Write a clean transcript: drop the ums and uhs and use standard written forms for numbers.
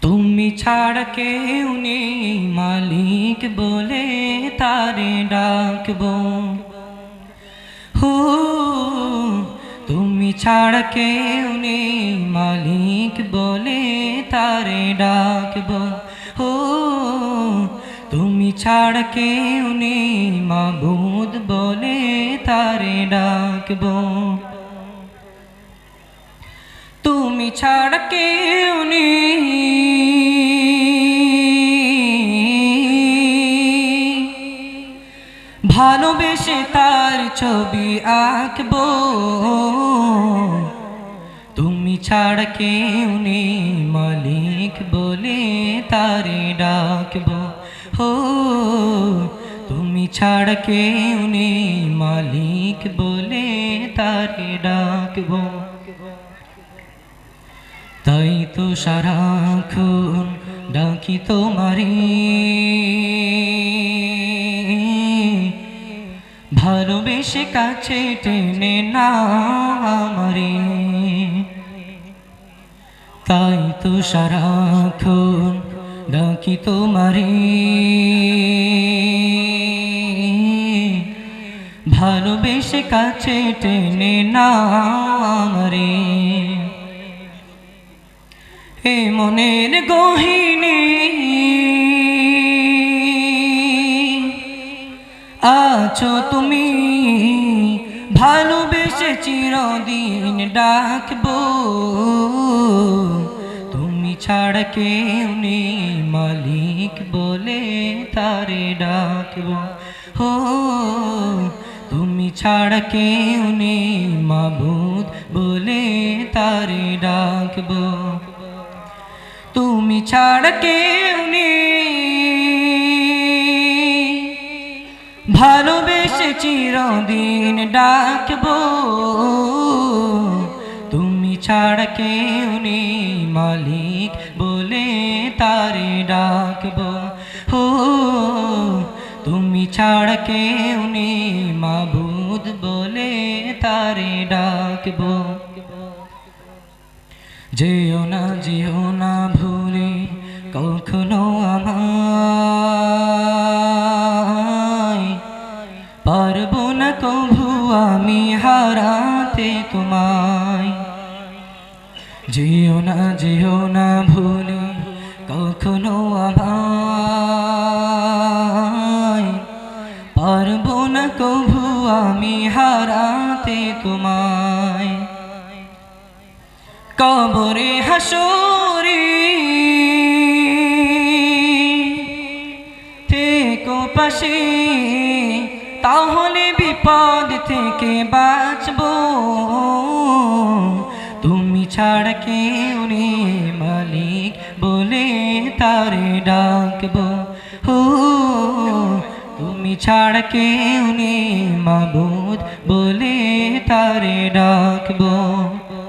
তুমি ছাড়া কেউ নেই মালিক বলে তারে ডাকবো। হো তুমি ছাড়া কেউ নেই মালিক বলে তারে ডাকবো। হো তুমি ছাড়া কেউ নেই মাবুদ বলে তারে ডাকবো। তুমি ছাড়া কেউ নেই ভালোবেসে তার ছবি আঁকবো। তুমি ছাড়া কেউ নেই মালিক বলে তারে ডাকবো। হো তুমি ছাড়া কেউ নেই মালিক বলে তারে ডাকবো। তাই তো সারাক্ষণ ডাকি তোমারে, ভালোবেসে কাছে টেনে নাও আমারে। তাই তো সারাক্ষণ ডাকি তোমারে, ভালোবেসে কাছে টেনে নাও আমারে। এ মনের গহীনে আছো তুমি, ভালোবেসে চিরদিন ডাকবো। তুমি ছাড়া কেউ নেই মালিক বলে তারে ডাকবো। হো তুমি ছাড়া কেউ নেই মাবুদ বলে তারে ডাকবো। তুমি ছাড়া কেউ নেই ভালোবেসে চিরদিন ডাকবো। তুমি ছাড়া কেউ নেই মালিক বলে তারে ডাকবো। হো তুমি ছাড়া কেউ নেই মাবুদ বলে তারে ডাকবো। যেও না ভুলে কখনো আমায়, পারবো না কভু আমি হারাতে তোমায়। যেও না ভুলে কখনো আমায়, পারবো না কভু আমি হারাতে তোমায়। কবরে হাসরে থেকো পাশে, তাহলে বিপদ থেকে বাঁচবো। তুমি ছাড়া কেউ নেই মালিক বলে তারে ডাকবো। হো তুমি ছাড়া কেউ নেই মাবুদ বলে তারে ডাকবো।